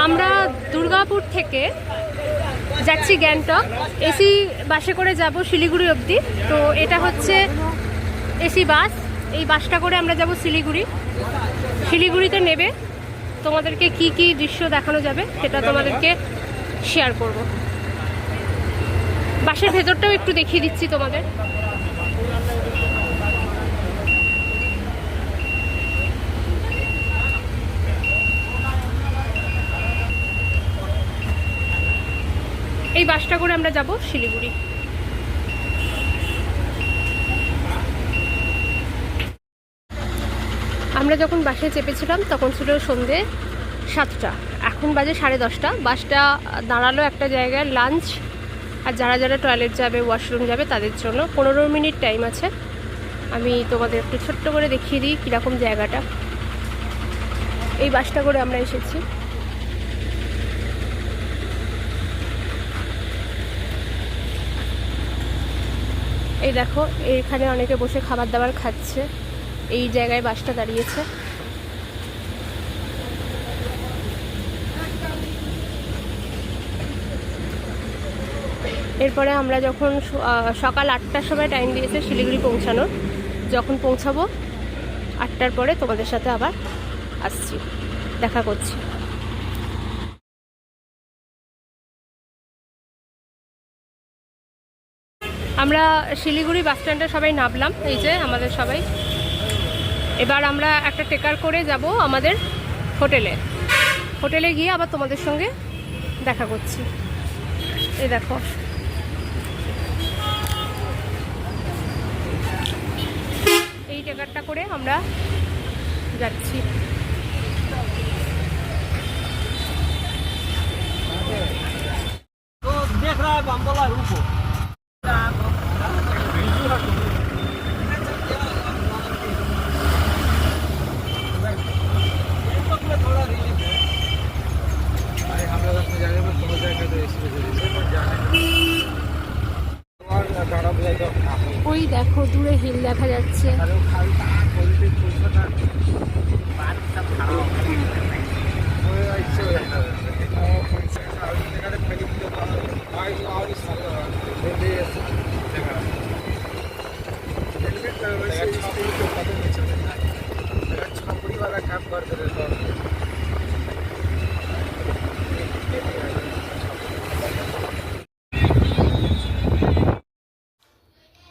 আমরা দুর্গাপুর থেকে যাচ্ছি গ্যাংটক, এসি বাসে করে যাব শিলিগুড়ি অবধি। তো এটা হচ্ছে এসি বাস, এই বাসটা করে আমরা যাব শিলিগুড়ি। শিলিগুড়িতে নেবে তোমাদেরকে কি কি দৃশ্য দেখানো যাবে সেটা তোমাদেরকে শেয়ার করব। বাসের ভেতরটাও একটু দেখিয়ে দিচ্ছি তোমাদের। এই বাসটা করে আমরা যাব শিলিগুড়ি। আমরা যখন বাসে চেপেছিলাম তখন ছিল সন্ধে 7টা, এখন বাজে 10:30। বাসটা দাঁড়ালো একটা জায়গায় লাঞ্চ আর যারা যারা টয়লেট যাবে, ওয়াশরুম যাবে তাদের জন্য 15 মিনিট টাইম আছে। আমি তোমাদের একটু ছোট্ট করে দেখিয়ে দিই কীরকম জায়গাটা। এই বাসটা করে আমরা এসেছি। এই দেখো, এখানে অনেকে বসে খাবার দাবার খাচ্ছে। এই জায়গায় বাসটা দাঁড়িয়েছে। এরপরে আমরা যখন সকাল 8টার সময় টাইম দিয়েছে শিলিগুড়ি পৌঁছানোর, যখন পৌঁছাবো 8টার পরে তোমাদের সাথে আবার আসছি, দেখা করছি। আমরা শিলিগুড়ি বাস স্ট্যান্ডে সবাই নামলাম, এই যে আমাদের সবাই। এবার আমরা একটা টেকার করে যাব আমাদের হোটেলে গিয়ে আবার তোমাদের সঙ্গে দেখা করছি। এই দেখো, এই টেকারটা করে আমরা যাচ্ছি। ওই দেখো দূরে হিল দেখা যাচ্ছে।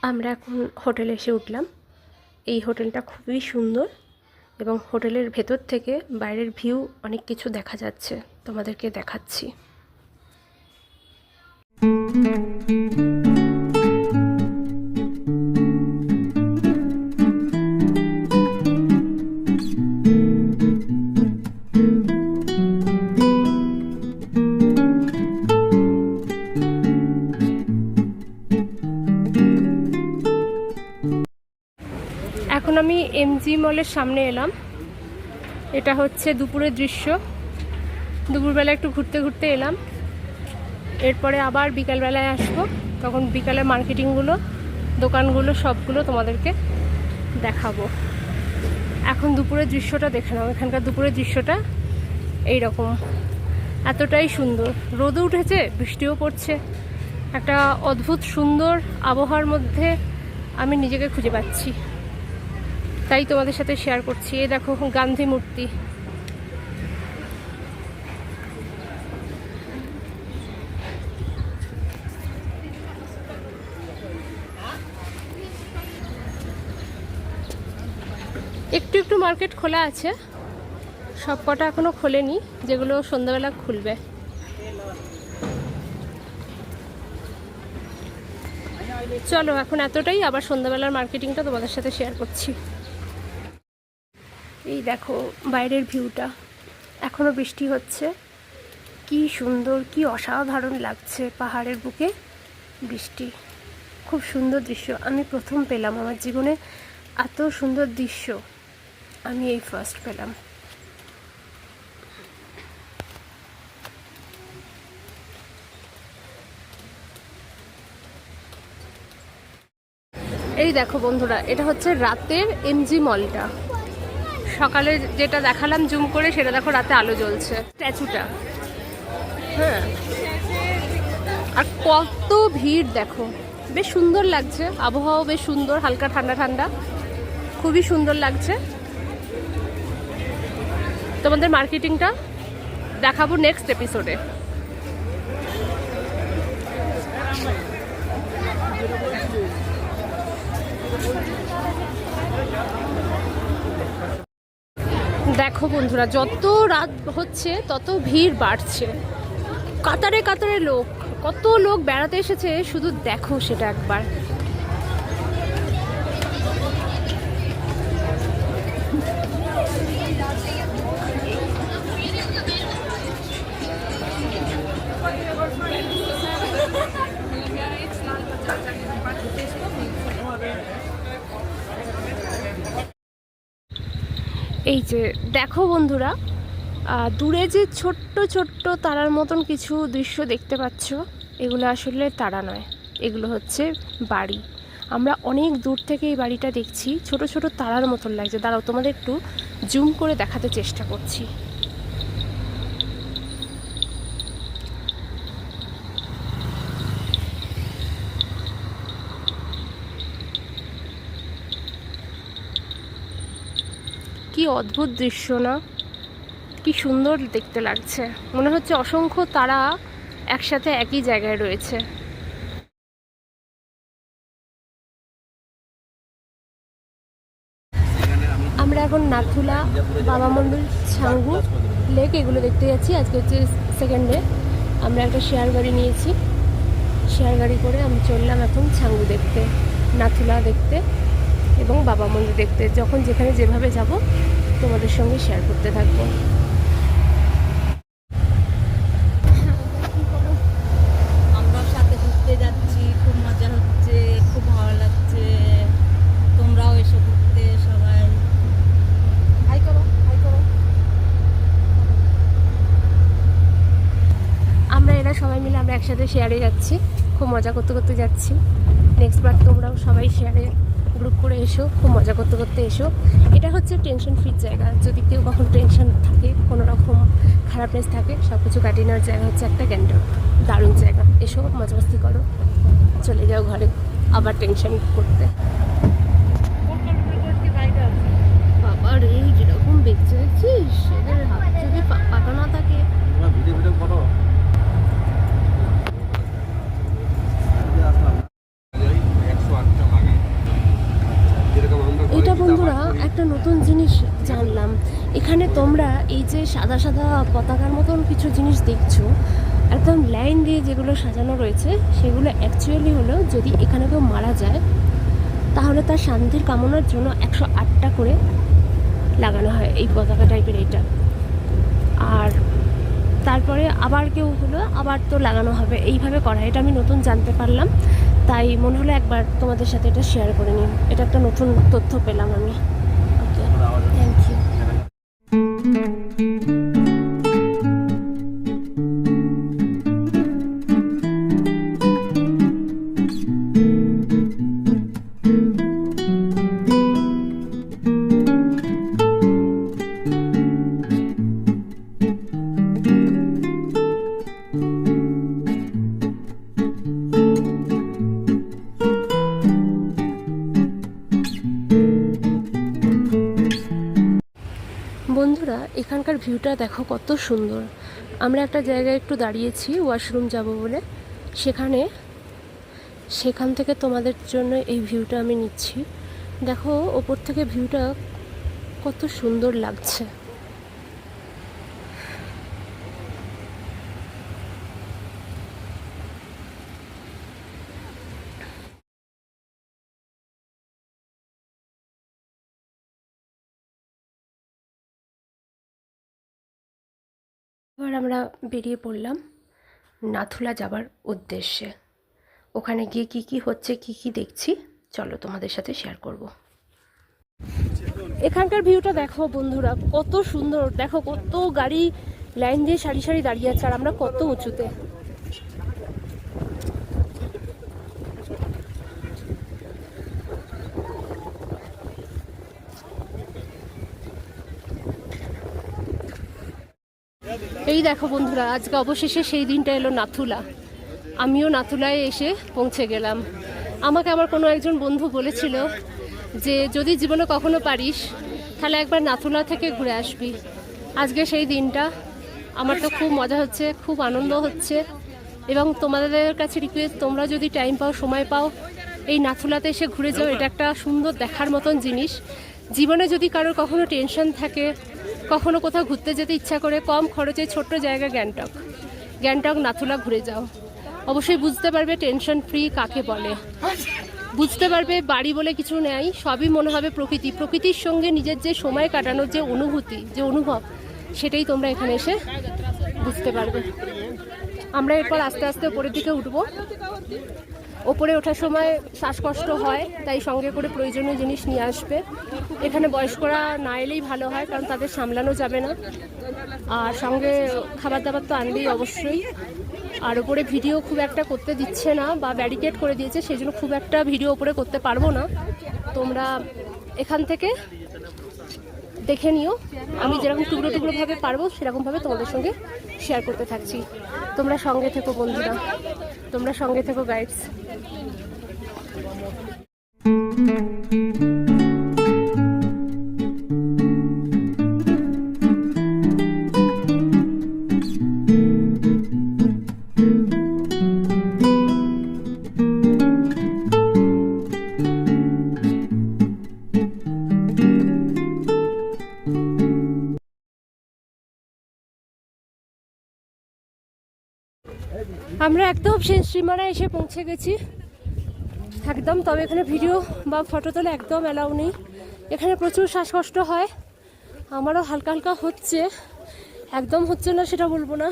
আমরা এখন হোটেলে এসে উঠলাম। এই হোটেলটা খুবই সুন্দর এবং হোটেলের ভেতর থেকে বাইরের ভিউ অনেক কিছু দেখা যাচ্ছে, তোমাদেরকে দেখাচ্ছি। এখন আমি এমজি মলের সামনে এলাম। এটা হচ্ছে দুপুরের দৃশ্য। দুপুরবেলা একটু ঘুরতে ঘুরতে এলাম, এরপরে আবার বিকালবেলায় আসবো। তখন বিকালে মার্কেটিংগুলো, দোকানগুলো সবগুলো তোমাদেরকে দেখাবো। এখন দুপুরের দৃশ্যটা দেখে নাও। এখানকার দুপুরের দৃশ্যটা এইরকম, এতটাই সুন্দর। রোদও উঠেছে, বৃষ্টিও পড়ছে, একটা অদ্ভুত সুন্দর আবহাওয়ার মধ্যে আমি নিজেকে খুঁজে পাচ্ছি, তাই তোমাদের সাথে শেয়ার করছি। এই দেখো গান্ধী মূর্তি। একটু একটু মার্কেট খোলা আছে, সব কটা এখনো খোলেনি, যেগুলো সন্ধ্যাবেলা খুলবে। চলো এখন এতটাই, আবার সন্ধ্যাবেলার মার্কেটিংটা তোমাদের সাথে শেয়ার করছি। এই দেখো বাইরের ভিউটা, এখনো বৃষ্টি হচ্ছে। কি সুন্দর, কি অসাধারণ লাগছে, পাহাড়ের বুকে বৃষ্টি। খুব সুন্দর দৃশ্য। আমি প্রথম পেলাম আমার জীবনে এত সুন্দর দৃশ্য, আমি এই ফার্স্ট পেলাম। এই দেখো বন্ধুরা, এটা হচ্ছে রাতের এমজি মলটা। সকালে যেটা দেখালাম জুম করে, সেটা দেখো রাতে আলো জ্বলছে, স্ট্যাচুটা। হ্যাঁ, আর কত ভিড় দেখো, বেশ সুন্দর লাগছে, আবহাওয়াও বেশ সুন্দর, হালকা ঠান্ডা ঠান্ডা, খুবই সুন্দর লাগছে। তোমাদের মার্কেটিংটা দেখাবো নেক্সট এপিসোডে। দেখো বন্ধুরা, যত রাত হচ্ছে তত ভিড় বাড়ছে, কাতারে কাতারে লোক, কত লোক বেড়াতে এসেছে শুধু দেখো সেটা একবার। এই যে দেখো বন্ধুরা, দূরে যে ছোট্ট ছোট্ট তারার মতন কিছু দৃশ্য দেখতে পাচ্ছ, এগুলো আসলে তারা নয়, এগুলো হচ্ছে বাড়ি। আমরা অনেক দূর থেকে এই বাড়িটা দেখছি, ছোট ছোট তারার মতন লাগছে। দাঁড়াও, তোমাদের একটু জুম করে দেখাতে চেষ্টা করছি। কি অদ্ভুত দৃশ্য না, কি সুন্দর দেখতে লাগছে, মনে হচ্ছে অসংখ্য তারা একসাথে একই জায়গায় রয়েছে। আমরা এখন নাথুলা, বাবা মন্দির, ছাঙ্গু লেক এগুলো দেখতে যাচ্ছি। আজকে হচ্ছে সেকেন্ড ডে। আমরা একটা শেয়ার গাড়ি নিয়েছি, শেয়ার গাড়ি করে আমি চললাম এখন ছাঙ্গু দেখতে, নাথুলা দেখতে এবং বাবা মন্দির দেখতে। যখন যেখানে যেভাবে যাব তোমাদের সঙ্গে শেয়ার করতে থাকবো। আমরা সাথে ঘুরতে যাচ্ছি, খুব মজা হচ্ছে, খুব ভালো লাগছে। তোমরাও এসে ঘুরতে, সবাই হাই করো, হাই করো। আমরা এরা সবাই মিলে আমরা একসাথে শেয়ারে যাচ্ছি, খুব মজা করতে করতে যাচ্ছি। নেক্সট বার তোমরাও সবাই শেয়ারে গ্রুপ করে এসো, খুব মজা করতে করতে এসো। এটা হচ্ছে টেনশন ফ্রি জায়গা। যদি কেউ কখন টেনশন থাকে, কোনো রকম খারাপনেস থাকে, সব কিছু কাটিয়ে নেওয়ার জায়গা হচ্ছে একটা গ্যাংটক। দারুণ জায়গা, এসো মজা মস্তি করো, চলে যাও ঘরে আবার টেনশন করতে। বাবা রে, যেরকম দেখতে দেখছিস, এদের হাত যদি পাকা না থাকে। এটা বন্ধুরা একটা নতুন জিনিস জানলাম, এখানে তোমরা এই যে সাদা সাদা পতাকার মতন কিছু জিনিস দেখছো, একদম লাইন দিয়ে যেগুলো সাজানো রয়েছে, সেগুলো অ্যাকচুয়ালি হলো যদি এখানে কেউ মারা যায় তাহলে তার শান্তির কামনার জন্য 108টা করে লাগানো হয় এই পতাকা টাইপের এইটা। আর তারপরে আবার কেউ হলো আবার তো লাগানো হবে, এইভাবে করা। এটা আমি নতুন জানতে পারলাম, তাই মনে হলো একবার তোমাদের সাথে এটা শেয়ার করে নিই। এটা একটা নতুন তথ্য পেলাম আমি। ওকে, থ্যাংক ইউ। বন্ধুরা, এখানকার ভিউটা দেখো কত সুন্দর। আমরা একটা জায়গায় একটু দাঁড়িয়েছি ওয়াশরুম যাব বলে, সেখান থেকে তোমাদের জন্য এই ভিউটা আমি নিচ্ছি। দেখো ওপর থেকে ভিউটা কত সুন্দর লাগছে। এবার আমরা বেরিয়ে পড়লাম নাথুলা যাবার উদ্দেশ্যে। ওখানে গিয়ে কি কি হচ্ছে, কি কি দেখছি, চলো তোমাদের সাথে শেয়ার করব। এখানকার ভিউটা দেখো বন্ধুরা, কত সুন্দর। দেখো কত গাড়ি লাইন দিয়ে সারি সারি দাঁড়িয়ে আছে, আর আমরা কত উঁচুতে। এই দেখো বন্ধুরা, আজকে অবশেষে সেই দিনটা এলো, নাথুলা। আমিও নাথুলায় এসে পৌঁছে গেলাম। আমাকে আমার কোনো একজন বন্ধু বলেছিল যে যদি জীবনে কখনো পারিস তাহলে একবার নাথুলা থেকে ঘুরে আসবি। আজকে সেই দিনটা। আমার তো খুব মজা হচ্ছে, খুব আনন্দ হচ্ছে। এবং তোমাদের কাছে রিকোয়েস্ট, তোমরা যদি টাইম পাও, সময় পাও, এই নাথুলাতে এসে ঘুরে যাও। এটা একটা সুন্দর দেখার মতন জিনিস। জীবনে যদি কারোর কখনো টেনশন থাকে, কখনো কোথাও ঘুরতে যেতে ইচ্ছা করে, কম খরচে ছোট্ট জায়গা গ্যাংটক নাথুলা ঘুরে যাও। অবশ্যই বুঝতে পারবে টেনশন ফ্রি কাকে বলে। বুঝতে পারবে বাড়ি বলে কিছু নেই, সবই মনে হবে প্রকৃতির সঙ্গে নিজের যে সময় কাটানোর যে অনুভূতি, যে অনুভব, সেটাই তোমরা এখানে এসে বুঝতে পারবে। আমরা এরপর আস্তে আস্তে উপরের দিকে উঠবো। ওপরে ওঠার সময় শ্বাসকষ্ট হয়, তাই সঙ্গে করে প্রয়োজনীয় জিনিস নিয়ে আসবে। এখানে বয়স্করা না এলেই ভালো হয়, কারণ তাদের সামলানো যাবে না। আর সঙ্গে খাবার দাবার তো আনবেই অবশ্যই। আর ওপরে ভিডিও খুব একটা করতে দিচ্ছে না, বা ব্যারিকেড করে দিয়েছে, সেই জন্য খুব একটা ভিডিও ওপরে করতে পারবো না। তোমরা এখান থেকে দেখে নিও। আমি যেরকম টুকরো টুকরোভাবে পারবো সেরকমভাবে তোমাদের সঙ্গে শেয়ার করতে থাকছি। তোমরা সঙ্গে থেকো বন্ধুরা, তোমরা সঙ্গে থেকো গাইডস। আমরা একদম শেষ সীমানায় এসে পৌঁছে গেছি একদম। তবে এখানে ভিডিও বা ফটো তোলা একদম অ্যালাউ নেই। এখানে প্রচুর শ্বাসকষ্ট হয়, আমারও হালকা হালকা হচ্ছে। একদম হচ্ছে না সেটা বলবো না,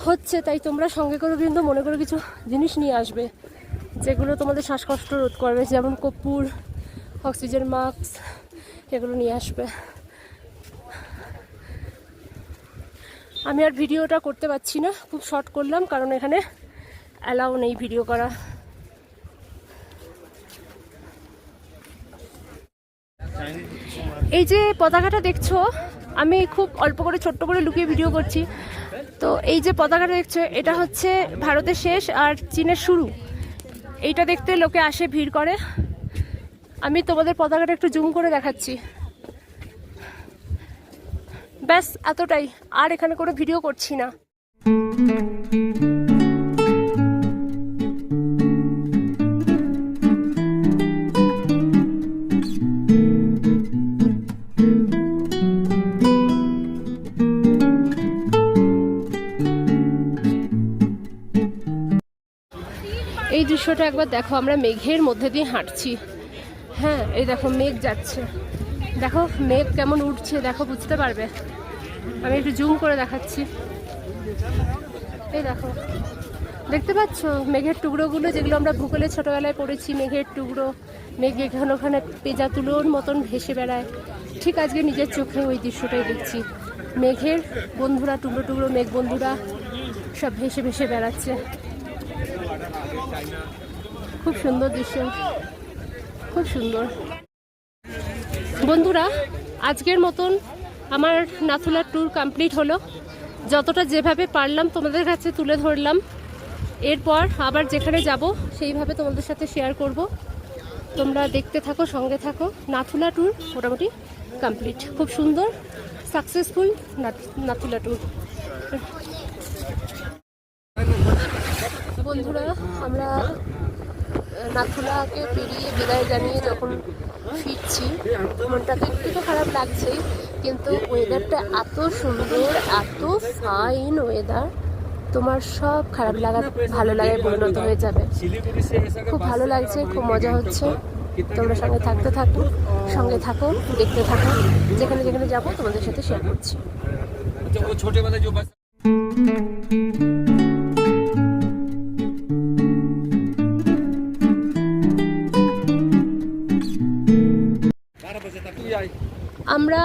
হচ্ছে। তাই তোমরা সঙ্গে করে কিন্তু মনে করে কিছু জিনিস নিয়ে আসবে যেগুলো তোমাদের শ্বাসকষ্ট রোধ করবে, যেমন কর্পূর, অক্সিজেন মাস্ক, এগুলো নিয়ে আসবে। আমি আর ভিডিওটা করতে পারছি না, খুব শর্ট করলাম, কারণ এখানে অ্যালাউ নেই ভিডিও করা। এই যে পতাকাটা দেখছো, আমি খুব অল্প করে ছোট্ট করে লুকিয়ে ভিডিও করছি। তো এই যে পতাকাটা দেখছো, এটা হচ্ছে ভারতের শেষ আর চীনের শুরু। এইটা দেখতে লোকে আসে, ভিড় করে। আমি তোমাদের পতাকাটা একটু জুম করে দেখাচ্ছি। ব্যাস এতটাই, আর এখানে কোনো ভিডিও করছি না। এই দৃশ্যটা একবার দেখো, আমরা মেঘের মধ্যে দিয়ে হাঁটছি। হ্যাঁ, এই দেখো মেঘ যাচ্ছে, দেখো মেঘ কেমন উঠছে, দেখো বুঝতে পারবে। আমি একটু জুম করে দেখাচ্ছি। এই দেখো, দেখতে পাচ্ছ মেঘের টুকরোগুলো, যেগুলো আমরা ভূগোলে ছোটবেলায় পড়েছি। মেঘের টুকরো, মেঘ এখানে ওখানে পেঁজা তুলোর মতন ভেসে বেড়ায়। ঠিক আজকে নিজের চোখে ওই দৃশ্যটাই দেখছি। মেঘের বন্ধুরা, টুকরো টুকরো মেঘ বন্ধুরা সব ভেসে ভেসে বেড়াচ্ছে। খুব সুন্দর দৃশ্য, খুব সুন্দর। বন্ধুরা, আজকের মতন আমার নাথুলার ট্যুর কমপ্লিট হলো। যতটা যেভাবে পারলাম তোমাদের কাছে তুলে ধরলাম। এরপর আবার যেখানে যাব সেইভাবে তোমাদের সাথে শেয়ার করব। তোমরা দেখতে থাকো, সঙ্গে থাকো। নাথুলা ট্যুর মোটামুটি কমপ্লিট, খুব সুন্দর সাকসেসফুল নাথুলা ট্যুর। বন্ধুরা, আমরা নাথুলাকে পেরিয়ে বিদায় জানিয়ে যখন ফিরছি, মনটা তো একটু খারাপ লাগছেই, কিন্তু ওয়েদারটা এত সুন্দর, এত ফাইন ওয়েদার, তোমার সব খারাপ লাগা ভালো লাগায় পরিণত হয়ে যাবে। খুব ভালো লাগছে, খুব মজা হচ্ছে। তোমরা সঙ্গে সঙ্গে থাকো, দেখতে থাকো। যেখানে যেখানে যাবো তোমাদের সাথে শেয়ার করছি। আমরা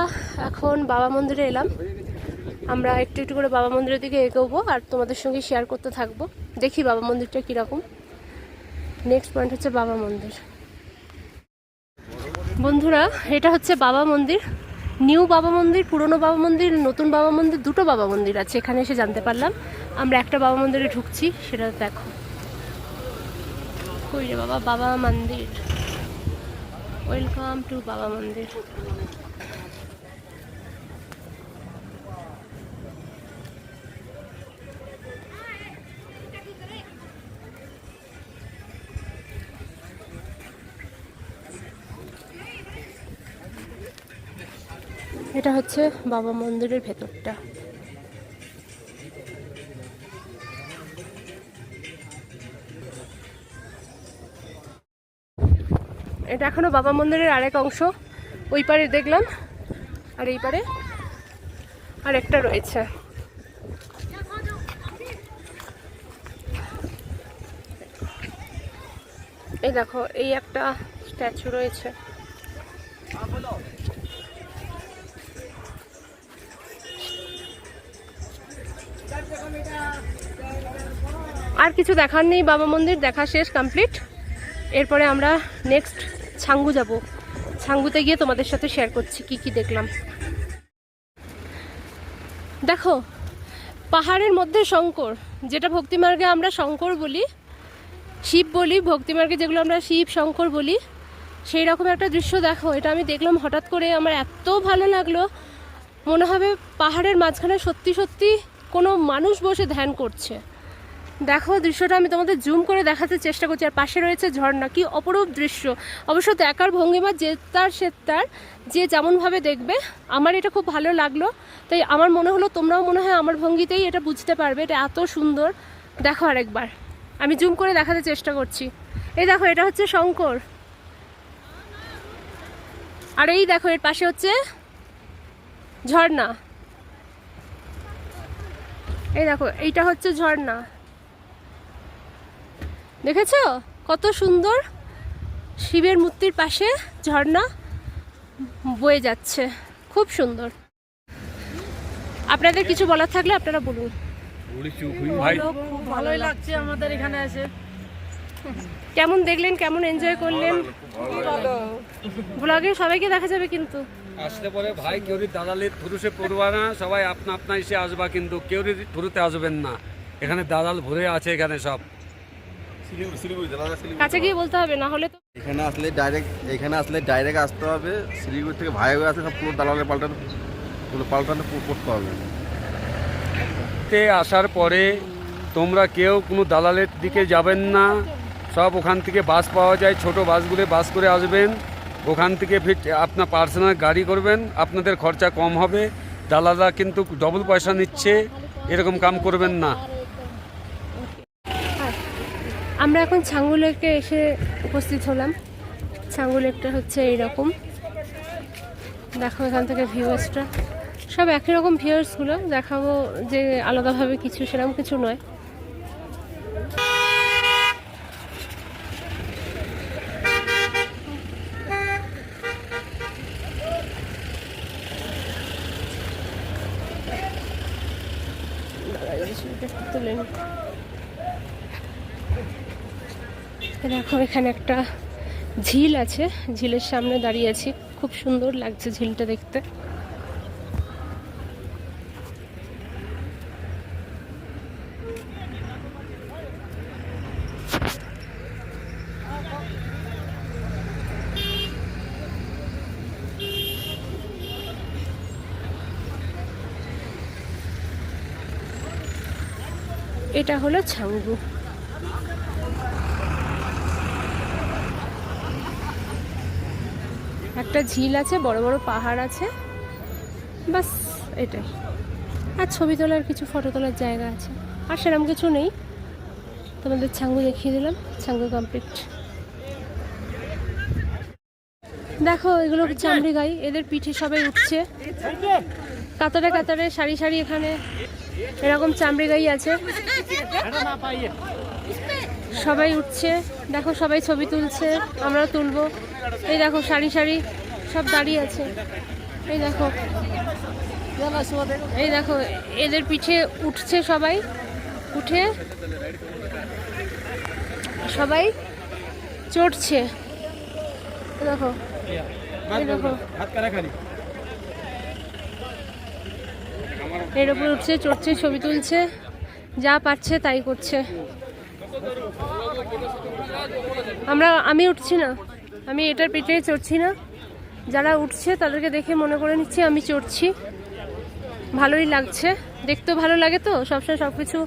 এখন বাবা মন্দিরে এলাম। আমরা একটু একটু করে বাবা মন্দিরের দিকে এগোবো আর তোমাদের সঙ্গে শেয়ার করতে থাকবো। দেখি বাবা মন্দিরটা কীরকম। নেক্সট পয়েন্ট হচ্ছে বাবা মন্দির। বন্ধুরা, এটা হচ্ছে বাবা মন্দির। নিউ বাবা মন্দির, পুরনো বাবা মন্দির, নতুন বাবা মন্দির, দুটো বাবা মন্দির আছে। এখানে এসে জানতে পারলাম। আমরা একটা বাবা মন্দিরে ঢুকছি, সেটা দেখো। কই রে বাবা, বাবা মন্দির। ওয়েলকাম টু বাবা মন্দির। এটা হচ্ছে বাবা মন্দিরের ভেতরটা। এটা এখনো বাবা মন্দিরের আরেক অংশ। ওই পারে দেখলাম, আর এই পারে আরেকটা রয়েছে। এই দেখো, এই একটা স্ট্যাচু রয়েছে। আর কিছু দেখার নেই, বাবা মন্দির দেখা শেষ, কমপ্লিট। এরপরে আমরা নেক্সট ছাঙ্গু যাব। ছাঙ্গুতে গিয়ে তোমাদের সাথে শেয়ার করছি কি কি দেখলাম। দেখো, পাহাড়ের মধ্যে শঙ্কর, যেটা ভক্তিমার্গে আমরা শঙ্কর বলি, শিব বলি, ভক্তিমার্গে যেগুলো আমরা শিব শঙ্কর বলি, সেই রকম একটা দৃশ্য দেখো। এটা আমি দেখলাম হঠাৎ করে, আমার এত ভালো লাগলো। মনে হবে পাহাড়ের মাঝখানে সত্যি সত্যি কোনো মানুষ বসে ধ্যান করছে। দেখো দৃশ্যটা আমি তোমাদের জুম করে দেখাতে চেষ্টা করছি। আর পাশে রয়েছে ঝর্ণা, কি অপরূপ দৃশ্য। অবশ্য দেখার ভঙ্গিমা যে তার সে তার, যে যেমনভাবে দেখবে। আমার এটা খুব ভালো লাগলো, তাই আমার মনে হলো তোমরাও মনে হয় আমার ভঙ্গিতেই এটা বুঝতে পারবে। এটা এত সুন্দর, দেখো আরেকবার আমি জুম করে দেখাতে চেষ্টা করছি। এই দেখো, এটা হচ্ছে শঙ্কর, আর এই দেখো এর পাশে হচ্ছে ঝর্ণা। এই দেখো, এইটা হচ্ছে ঝর্ণা, দেখেছো কত সুন্দর। শিবের মূর্তির পাশে ঝর্ণা বয়ে যাচ্ছে, খুব সুন্দর। আপনাদের কিছু বলার থাকলে আপনারা বলুন। খুব ভালোই লাগছে আমাদের এখানে এসে। কেমন দেখলেন, কেমন এনজয় করলেন? ব্লগে সবাইকে দেখা যাবে কিন্তু আসলে পরে ভাই কেউ দালালের থ্রুসে পড়বা না, সবাই আপনা আপনা এসে আসবা, কিন্তু কেউ থ্রুতে আসবেন না। এখানে দালাল ভরে আছে, এখানে সব কাছে গিয়ে বলতে হবে, না হলে তো। এখানে আসলে ডাইরেক্ট আসতে হবে। শিলিগুড়ি থেকে ভাই হয়ে আসলে সব পুরো দালালের পাল্টানো করতে হবে। আসার পরে তোমরা কেউ কোনো দালালের দিকে যাবেন না। সব ওখান থেকে বাস পাওয়া যায়, ছোট বাসগুলো বাস করে আসবেন। ওখান থেকে আপনার পার্সোনাল গাড়ি করবেন, আপনাদের খরচা কম হবে। দালালরা কিন্তু ডবল পয়সা নিচ্ছে, এরকম কাম করবেন না। আমরা এখন ছাঙ্গু লেকে এসে উপস্থিত হলাম। ছাঙ্গু লেকটা হচ্ছে এইরকম, দেখো এখান থেকে ভিউয়ার্সটা সব একই রকম। ভিউয়ার্সগুলো দেখাবো যে আলাদাভাবে কিছু, সেরকম কিছু নয়। দেখো এখানে একটা ঝিল আছে, ঝিলের সামনে দাঁড়িয়ে আছি। খুব সুন্দর লাগছে ঝিলটা দেখতে। এটা হলো ছাঙ্গু। একটা ঝিল আছে, বড় বড় পাহাড় আছে, বাস এটাই। আর ছবি তোলার কিছু, ফটো তোলার জায়গা আছে, আর সেরকম কিছু নেই। তোমাদের ছাঙ্গু দেখিয়ে দিলাম, ছাঙ্গু কমপ্লিট। দেখো এগুলো চামড়ি গাই, এদের পিঠে সবাই উঠছে কাতারে কাতারে, সারি সারি। এখানে এরকম চামড়ি গাই আছে, সবাই উঠছে। দেখো সবাই ছবি তুলছে, আমরাও তুলবো। এই দেখো সারি সারি সব দাঁড়িয়ে আছে। এই দেখো, এই দেখো এদের পিঠে উঠছে সবাই, উঠে সবাই চড়ছে। দেখো, এই দেখো এর উপরে উঠছে, চড়ছে, ছবি তুলছে, যা পাচ্ছে তাই করছে। আমি উঠছি না, আমি এটার পেটে চড়ছি না। যারা উঠছে তাদেরকে দেখে মনে করে নিচ্ছি আমি চড়ছি। ভালোই লাগছে, দেখতেও ভালো লাগে, তো সবসময় সব কিছু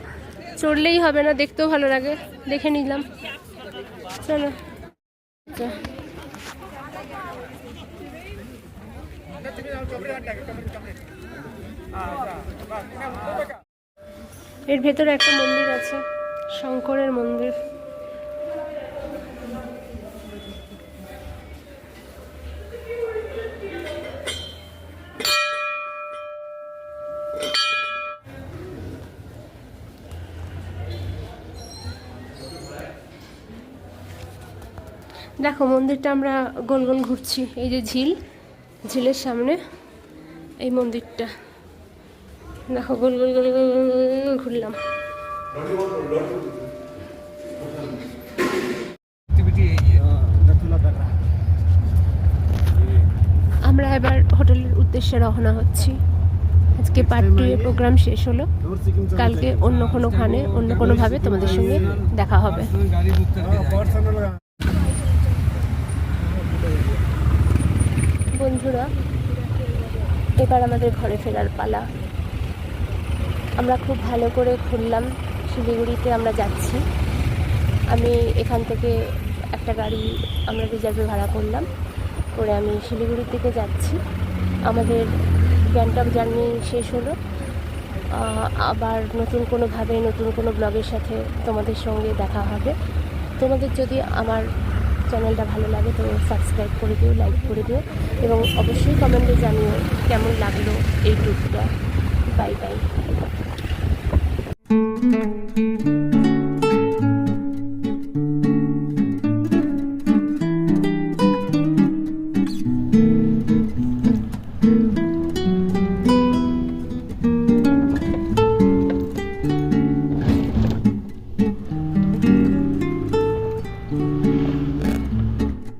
চড়লেই হবে না, দেখতেও ভালো লাগে, দেখে নিলাম। চলো। এর ভেতরে একটা মন্দির আছে, শঙ্করের মন্দির। দেখো মন্দিরটা আমরা গোল গোল ঘুরছি, এই যে ঝিলের সামনে এই মন্দিরটা, দেখো গোল গোল গোল গোল গোল গোল ঘুরলাম। আমরা এবার হোটেলের উদ্দেশ্যে রওনা হচ্ছি। আজকে পার্ট 2 এর প্রোগ্রাম শেষ হলো, কালকে অন্য কোনোখানে অন্য কোনোভাবে তোমাদের সঙ্গে দেখা হবে। বন্ধুরা, এবার আমাদের ঘরে ফেরার পালা। আমরা খুব ভালো করে ঘুরলাম, শিলিগুড়িতে আমরা যাচ্ছি। আমি এখান থেকে একটা গাড়ি আমরা রিজার্ভে ভাড়া করলাম, করে আমি শিলিগুড়ির দিকে যাচ্ছি। আমাদের গ্যাংটক জার্নি শেষ হলো। আবার নতুন কোনোভাবে নতুন কোনো ব্লগের সাথে তোমাদের সঙ্গে দেখা হবে। তোমাদের যদি আমার চ্যানেলটা ভালো লাগে তো সাবস্ক্রাইব করে দিও, লাইক করে দিও, এবং অবশ্যই কমেন্টে জানিও কেমন লাগলো এই ট্যুরটা। Bye bye.